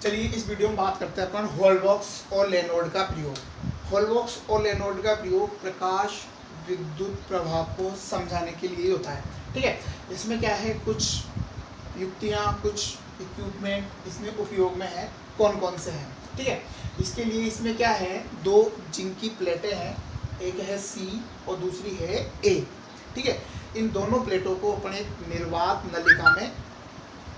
चलिए इस वीडियो में बात करते हैं अपन होलबॉक्स और लेनोड का प्रयोग। होलबॉक्स और लेनोड का प्रयोग प्रकाश विद्युत प्रभाव को समझाने के लिए होता है। ठीक है, इसमें क्या है, कुछ युक्तियाँ, कुछ इक्विपमेंट इसमें उपयोग में है। कौन कौन से हैं? ठीक है, इसके लिए इसमें क्या है, दो जिंक की प्लेटें हैं, एक है C और दूसरी है A। ठीक है, इन दोनों प्लेटों को अपन एक निर्वात नलिका में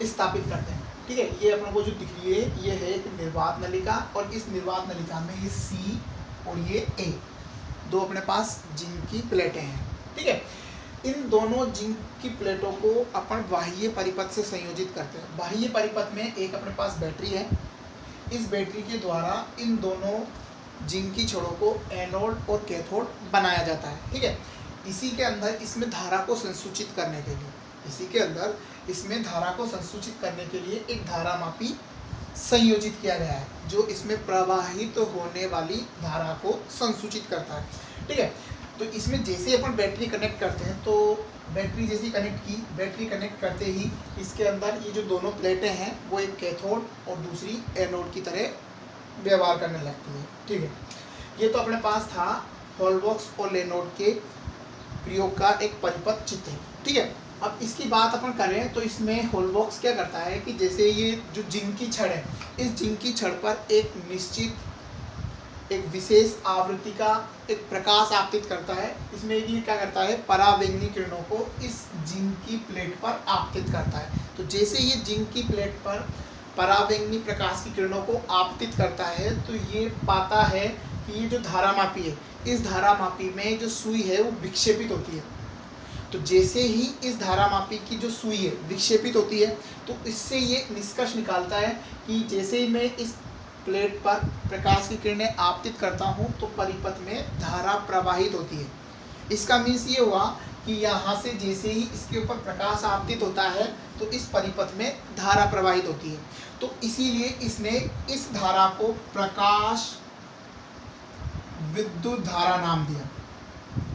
स्थापित करते हैं। ठीक है, ये अपन को जो दिख रही है ये है एक निर्वात नलिका, और इस निर्वात नलिका में ये C और ये A, दो अपने पास जिंक की प्लेटें हैं। ठीक है, इन दोनों जिंक की प्लेटों को अपन बाह्य परिपथ से संयोजित करते हैं। बाह्य परिपथ में एक अपने पास बैटरी है, इस बैटरी के द्वारा इन दोनों जिंक की छड़ों को एनोड और कैथोड बनाया जाता है। ठीक है, इसी के अंदर इसमें धारा को संसूचित करने के लिए इसमें धारा को संसूचित करने के लिए एक धारामापी संयोजित किया गया है, जो इसमें प्रवाहित होने वाली धारा को संसूचित करता है। ठीक है, तो इसमें जैसे अपन बैटरी कनेक्ट करते हैं, तो बैटरी जैसी कनेक्ट की, बैटरी कनेक्ट करते ही इसके अंदर ये जो दोनों प्लेटें हैं वो एक कैथोड और दूसरी एनोड की तरह व्यवहार करने लगती है। ठीक है, ये तो अपने पास था होलबॉक्स और लेनोड के प्रयोग का एक परिपथ चित्र। ठीक है, अब इसकी बात अपन करें तो इसमें होलबॉक्स क्या करता है कि जैसे ये जो जिंक की छड़ है, इस जिंक की छड़ पर एक निश्चित एक विशेष आवृत्ति का एक प्रकाश आपतित करता है। इसमें ये क्या करता है, परावैंगनी किरणों को इस जिंक की प्लेट पर आपतित करता है। तो जैसे ये जिंक की प्लेट पर परावैंगनी प्रकाश की किरणों को आपतित करता है, तो ये पाता है कि ये जो धारामापी है, इस धारामापी में जो सुई है वो विक्षेपित होती है। तो जैसे ही इस धारामापी की जो सुई है विक्षेपित होती है, तो इससे ये निष्कर्ष निकालता है कि जैसे ही मैं इस प्लेट पर प्रकाश की किरणें आपतित करता हूँ तो परिपथ में धारा प्रवाहित होती है। इसका मीन्स ये हुआ कि यहाँ से जैसे ही इसके ऊपर प्रकाश आपतित होता है तो इस परिपथ में धारा प्रवाहित होती है। तो इसीलिए इसने इस धारा को प्रकाश विद्युत धारा नाम दिया,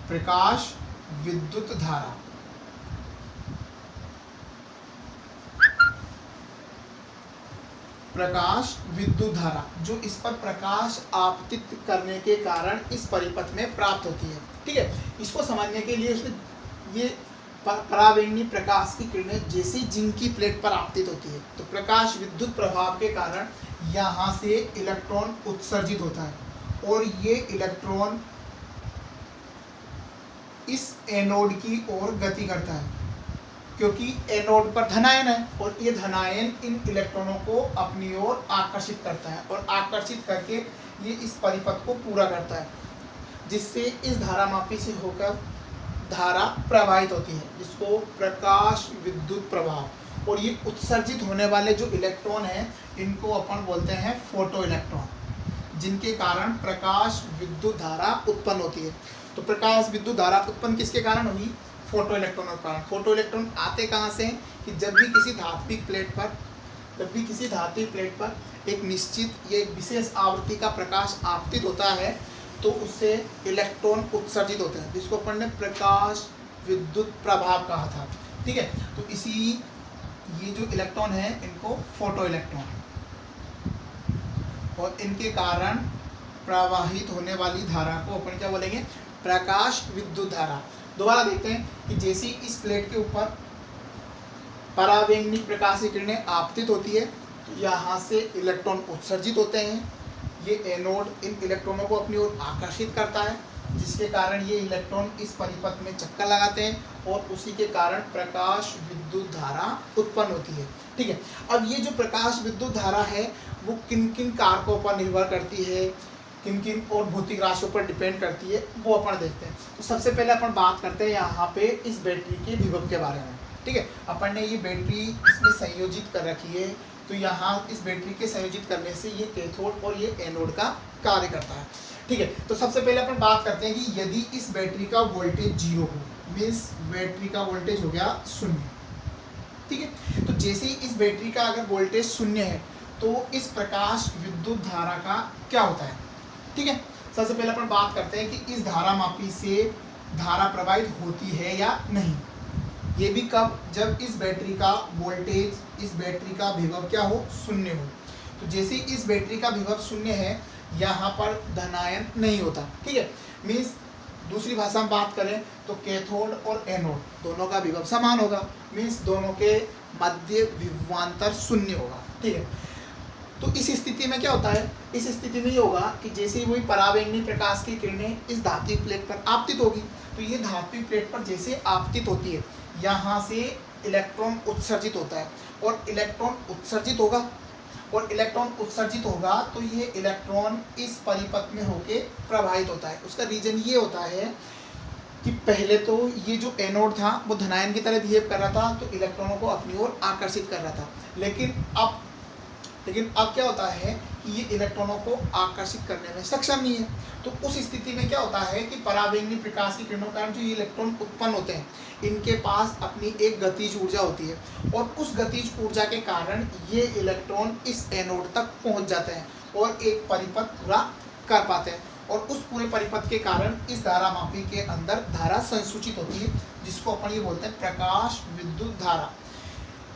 प्रकाश विद्युत धारा। प्रकाश विद्युत धारा जो इस पर प्रकाश आपतित करने के कारण इस परिपथ में प्राप्त होती है। ठीक है, इसको समझने के लिए उसने ये परावैंगनी प्रकाश की किरणें जैसी जिंक की प्लेट पर आपतित होती है, तो प्रकाश विद्युत प्रभाव के कारण यहाँ से इलेक्ट्रॉन उत्सर्जित होता है, और ये इलेक्ट्रॉन इस एनोड की ओर गति करता है, क्योंकि एनोड पर धनायन है, और ये धनायन इन इलेक्ट्रॉनों को अपनी ओर आकर्षित करता है, और आकर्षित करके ये इस परिपथ को पूरा करता है, जिससे इस धारामापी से होकर धारा प्रवाहित होती है, जिसको प्रकाश विद्युत प्रभाव। और ये उत्सर्जित होने वाले जो इलेक्ट्रॉन हैं, इनको अपन बोलते हैं फोटो इलेक्ट्रॉन, जिनके कारण प्रकाश विद्युत धारा उत्पन्न होती है। तो प्रकाश विद्युत धारा उत्पन्न किसके कारण हुई? फोटो इलेक्ट्रॉनों के कारण। फोटो इलेक्ट्रॉन आते कहाँ से हैं कि जब भी किसी धात्विक प्लेट पर एक निश्चित या एक विशेष आवृत्ति का प्रकाश आपतित होता है, तो उससे इलेक्ट्रॉन उत्सर्जित होते हैं, जिसको अपन ने प्रकाश विद्युत प्रभाव कहा था। ठीक है, तो इसी ये जो इलेक्ट्रॉन है इनको फोटो इलेक्ट्रॉन, और इनके कारण प्रवाहित होने वाली धारा को अपन क्या बोलेंगे? प्रकाश विद्युत धारा। दोबारा देखते हैं कि जैसे इस प्लेट के ऊपर परावैंगनी प्रकाश की किरणें आपतित होती है, तो यहाँ से इलेक्ट्रॉन उत्सर्जित होते हैं। ये एनोड इन इलेक्ट्रॉनों को अपनी ओर आकर्षित करता है, जिसके कारण ये इलेक्ट्रॉन इस परिपथ में चक्कर लगाते हैं, और उसी के कारण प्रकाश विद्युत धारा उत्पन्न होती है। ठीक है, अब ये जो प्रकाश विद्युत धारा है वो किन किन कारकों पर निर्भर करती है, किन किन और भौतिक राशियों पर डिपेंड करती है, वो अपन देखते हैं। तो सबसे पहले अपन बात करते हैं यहाँ पे इस बैटरी के विभव के बारे में। ठीक है, अपन ने ये बैटरी इसमें संयोजित कर रखी है, तो यहाँ इस बैटरी के संयोजित करने से ये कैथोड और ये एनोड का कार्य करता है। ठीक है, तो सबसे पहले अपन बात करते हैं कि यदि इस बैटरी का वोल्टेज 0 हो, मीन्स बैटरी का वोल्टेज हो गया 0। ठीक है, तो जैसे ही इस बैटरी का अगर वोल्टेज 0 है, तो इस प्रकाश विद्युत धारा का क्या होता है? ठीक है, सबसे पहले अपन बात करते हैं कि इस धारामापी से धारा प्रवाहित होती है या नहीं। ये भी कब? जब इस बैटरी का वोल्टेज, इस बैटरी का विभव क्या हो? 0 हो। तो जैसे इस बैटरी का विभव शून्य है, यहाँ पर धनायन नहीं होता, ठीक है। मीन्स दूसरी भाषा में बात करें तो कैथोड और एनोड दोनों का विभव समान होगा, मीन्स दोनों के मध्य विभवांतर शून्य होगा, ठीक है। तो इस स्थिति में क्या होता है, इस स्थिति में ये होगा कि जैसे वही परावैंगनी प्रकाश की किरणें इस धात्विक प्लेट पर आपतित होगी, तो ये धात्विक प्लेट पर जैसे आपतित होती है, यहाँ से इलेक्ट्रॉन उत्सर्जित होता है, और इलेक्ट्रॉन उत्सर्जित होगा, और इलेक्ट्रॉन उत्सर्जित होगा तो ये इलेक्ट्रॉन इस परिपथ में होके प्रवाहित होता है। उसका रीजन ये होता है कि पहले तो ये जो एनोड था वो धनायन की तरह बिहेव कर रहा था, तो इलेक्ट्रॉनों को अपनी ओर आकर्षित कर रहा था, लेकिन अब क्या होता है कि ये इलेक्ट्रॉनों को आकर्षित करने में सक्षम नहीं है। तो उस स्थिति में क्या होता है कि परावैंगनी प्रकाश की किरणों के कारण जो ये इलेक्ट्रॉन उत्पन्न होते हैं, इनके पास अपनी एक गतिज ऊर्जा होती है, और उस गतिज ऊर्जा के कारण ये इलेक्ट्रॉन इस एनोड तक पहुंच जाते हैं और एक परिपथ पूरा कर पाते हैं, और उस पूरे परिपथ के कारण इस धारामापी के अंदर धारा संसूचित होती है, जिसको अपन ये बोलते हैं प्रकाश विद्युत धारा।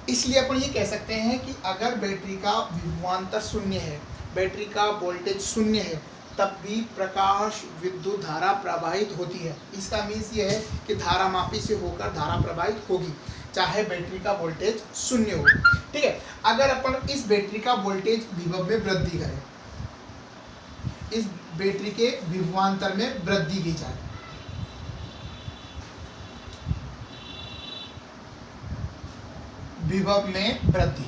इसलिए अपन ये कह सकते हैं कि अगर बैटरी का विभवांतर शून्य है, बैटरी का वोल्टेज शून्य है, तब भी प्रकाश विद्युत धारा प्रवाहित होती है। इसका मीन्स ये है कि धारामापी से होकर धारा प्रवाहित होगी, चाहे बैटरी का वोल्टेज शून्य हो, ठीक है। अगर अपन इस बैटरी का वोल्टेज विभव में वृद्धि करें, इस बैटरी के विभवांतर में वृद्धि की जाए, विभव में वृद्धि,